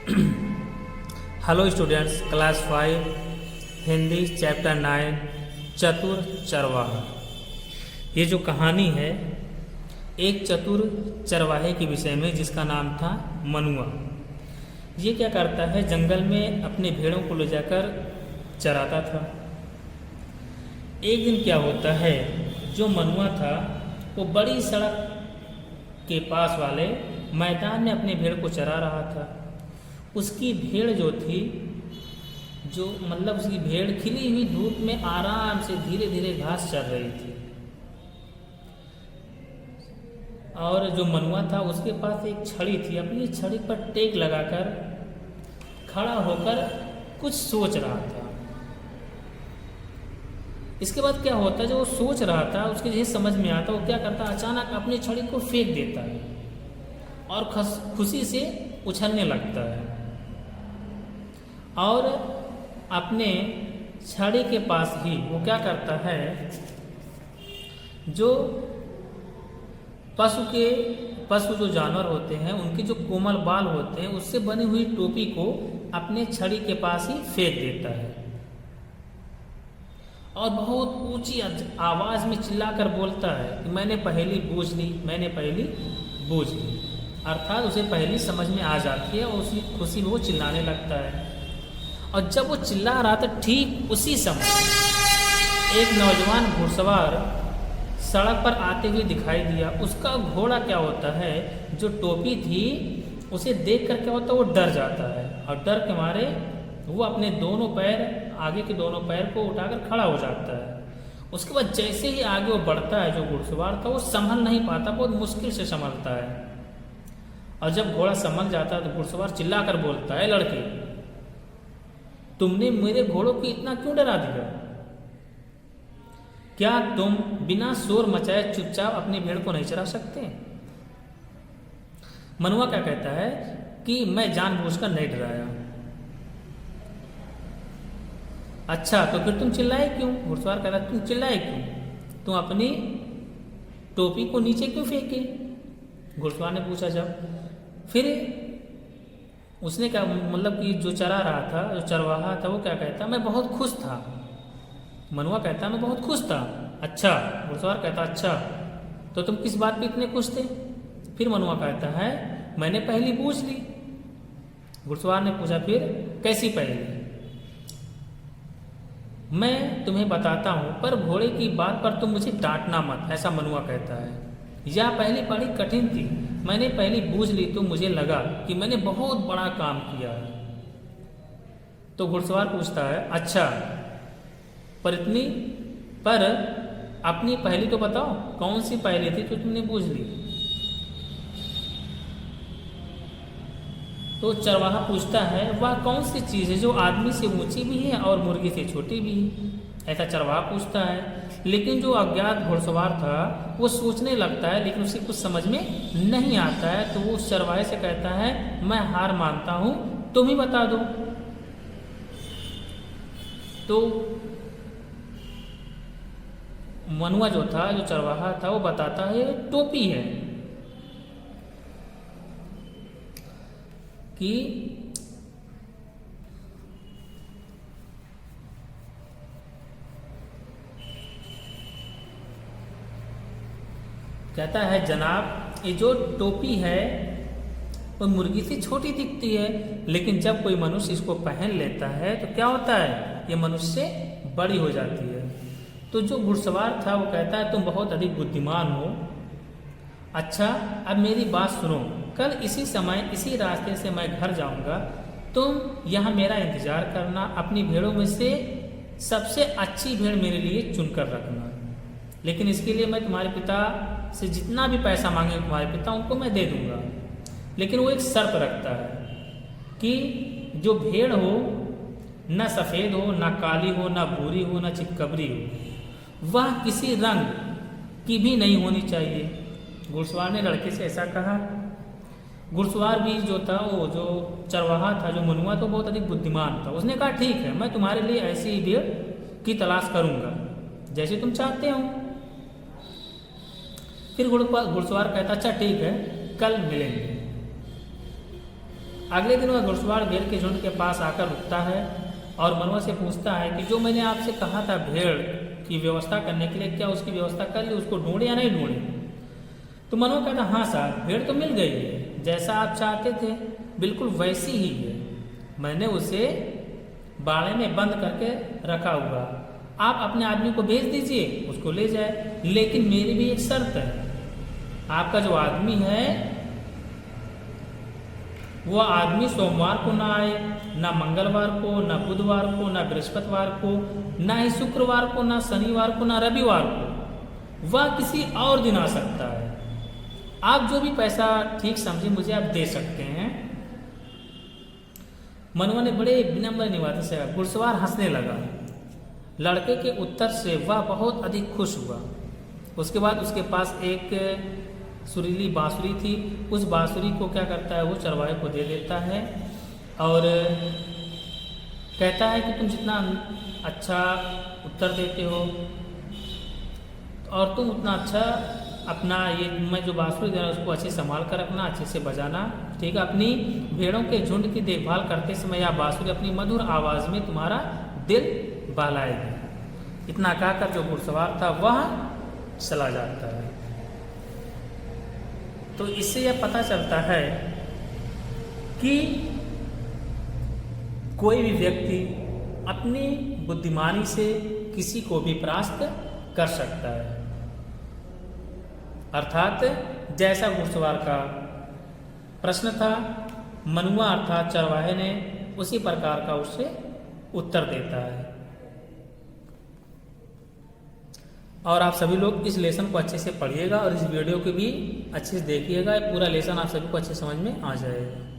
Hello students, class 5 Hindi chapter 9 चतुर चरवाहा। ये जो कहानी है एक चतुर चरवाहे के विषय में जिसका नाम था मनुआ। ये क्या करता है, जंगल में अपने भेड़ों को ले जाकर चराता था। एक दिन क्या होता है, जो मनुआ था वो बड़ी सड़क के पास वाले मैदान में अपने भेड़ को चरा रहा था। उसकी भेड़ जो थी, उसकी भेड़ खिली हुई धूप में आराम से धीरे धीरे घास चर रही थी। और जो मनुआ था उसके पास एक छड़ी थी। अपनी छड़ी पर टेक लगाकर खड़ा होकर कुछ सोच रहा था। इसके बाद क्या होता है, जो वो सोच रहा था उसके जैसे समझ में आता, वो क्या करता, अचानक अपनी छड़ी को फेंक देता है और खुशी से उछलने लगता है। और अपने छड़ी के पास ही वो क्या करता है, जो पशु जो जानवर होते हैं उनके जो कोमल बाल होते हैं उससे बनी हुई टोपी को अपने छड़ी के पास ही फेंक देता है और बहुत ऊंची आवाज में चिल्लाकर बोलता है कि मैंने पहेली बूझ ली, मैंने पहेली बूझ ली। अर्थात उसे पहेली समझ में आ जाती है और उसी खुशी में वो चिल्लाने लगता है। और जब वो चिल्ला रहा था, ठीक उसी समय एक नौजवान घुड़सवार सड़क पर आते हुए दिखाई दिया। उसका घोड़ा क्या होता है, जो टोपी थी उसे देखकर क्या होता है, वो डर जाता है और डर के मारे वो अपने दोनों पैर, आगे के दोनों पैर को उठाकर खड़ा हो जाता है। उसके बाद जैसे ही आगे वो बढ़ता है, जो घुड़सवार था वो संभल नहीं पाता, बहुत मुश्किल से संभलता है। और जब घोड़ा संभल जाता है तो घुड़सवार चिल्ला कर बोलता है, लड़के तुमने मेरे घोड़ों को इतना क्यों डरा दिया? क्या तुम बिना शोर मचाए चुपचाप अपनी भेड़ को नहीं चरा सकते? मनुआ क्या कहता है कि मैं जानबूझकर नहीं डराया। अच्छा, तो फिर तुम चिल्लाए क्यों? घुड़सवार कहता है, तुम चिल्लाए क्यों? तुम अपनी टोपी को नीचे क्यों फेंके? घुड़सवार ने पूछा। जब फिर उसने क्या कि जो चरा रहा था, जो चरवाहा था, वो क्या कहता, मैं बहुत खुश था। मनुआ कहता मैं बहुत खुश था। अच्छा, घुड़सवार कहता अच्छा, तो तुम किस बात पे इतने खुश थे? फिर मनुआ कहता है मैंने पहेली बूझ ली। घुड़सवार ने पूछा, फिर कैसी पहेली? मैं तुम्हें बताता हूं, पर घोड़े की बात पर तुम मुझे डांटना मत, ऐसा मनुआ कहता है। यह पहली बड़ी कठिन थी, मैंने पहली बूझ ली तो मुझे लगा कि मैंने बहुत बड़ा काम किया। तो घुड़सवार पूछता है, अच्छा, पर अपनी पहेली तो बताओ, कौन सी पहेली थी तो तुमने बूझ ली? तो चरवाहा पूछता है, वह कौन सी चीज़ है जो आदमी से ऊंची भी है और मुर्गी से छोटी भी है? ऐसा चरवाहा पूछता है। लेकिन जो अज्ञात घुड़सवार था वो सोचने लगता है, लेकिन उसे कुछ समझ में नहीं आता है। तो वो उस चरवाहे से कहता है, मैं हार मानता हूं, तुम ही बता दो। तो मनुआ जो था, जो चरवाहा था, वो बताता है टोपी है। कि कहता है, जनाब ये जो टोपी है वो मुर्गी से छोटी दिखती है, लेकिन जब कोई मनुष्य इसको पहन लेता है तो क्या होता है, ये मनुष्य से बड़ी हो जाती है। तो जो घुड़सवार था वो कहता है, तुम बहुत अधिक बुद्धिमान हो। अच्छा, अब मेरी बात सुनो, कल इसी समय इसी रास्ते से मैं घर जाऊंगा, तुम यहाँ मेरा इंतजार करना। अपनी भेड़ों में से सबसे अच्छी भेड़ मेरे लिए चुनकर रखना, लेकिन इसके लिए मैं तुम्हारे पिता से जितना भी पैसा मांगे तुम्हारे पिता, उनको मैं दे दूंगा। लेकिन वो एक शर्त रखता है कि जो भेड़ हो, न सफ़ेद हो, न काली हो, न भूरी हो, न चितकबरी हो, वह किसी रंग की भी नहीं होनी चाहिए। घुड़सवार ने लड़के से ऐसा कहा। घुड़सवार भी जो था, वो जो चरवाहा था, जो मनुआ, तो बहुत अधिक बुद्धिमान था। उसने कहा, ठीक है, मैं तुम्हारे लिए ऐसी ही भेड़ की तलाश करूंगा जैसे तुम चाहते हो। फिर घुड़सवार कहता, अच्छा ठीक है, कल मिलेंगे। अगले दिन वह घुड़सवार भेड़ के झुंड के पास आकर रुकता है और मनवा से पूछता है कि जो मैंने आपसे कहा था भेड़ की व्यवस्था करने के लिए, क्या उसकी व्यवस्था कर ली, उसको ढूंढे या नहीं ढूंढे? तो मनवा कहता, हाँ साहब, भेड़ तो मिल गई है, जैसा आप चाहते थे बिल्कुल वैसी ही है। मैंने उसे बाड़े में बंद करके रखा हुआ, आप अपने आदमी को भेज दीजिए, उसको ले जाए। लेकिन मेरी भी एक शर्त है, आपका जो आदमी है वो आदमी सोमवार को ना आए, ना मंगलवार को, ना बुधवार को, ना बृहस्पतिवार को, ना ही शुक्रवार को, ना शनिवार को, ना रविवार को, वह किसी और दिन आ सकता है। आप जो भी पैसा ठीक समझे मुझे आप दे सकते हैं। मनवा ने बड़े विनम्र निवाते से कहा। घुड़सवार हंसने लगा। लड़के के उत्तर से वह बहुत अधिक खुश हुआ। उसके बाद उसके पास एक सुरीली बांसुरी थी। उस बांसुरी को क्या करता है, वो चरवाहे को दे देता है और कहता है कि तुम जितना अच्छा उत्तर देते हो और तुम उतना अच्छा अपना ये मैं जो बांसुरी दे रहा हूँ उसको अच्छे संभाल कर रखना, अच्छे से बजाना, ठीक है। अपनी भेड़ों के झुंड की देखभाल करते समय यह बांसुरी अपनी मधुर आवाज़ में तुम्हारा दिल बहलाएगी। इतना कहकर जो घुड़सवार था वह चला जाता है। तो इससे यह पता चलता है कि कोई भी व्यक्ति अपनी बुद्धिमानी से किसी को भी परास्त कर सकता है। अर्थात जैसा घुड़सवार का प्रश्न था, मनुआ अर्थात चरवाहे ने उसी प्रकार का उससे उत्तर देता है। और आप सभी लोग इस लेसन को अच्छे से पढ़िएगा और इस वीडियो को भी अच्छे से देखिएगा। पूरा लेसन आप सभी को अच्छे समझ में आ जाएगा।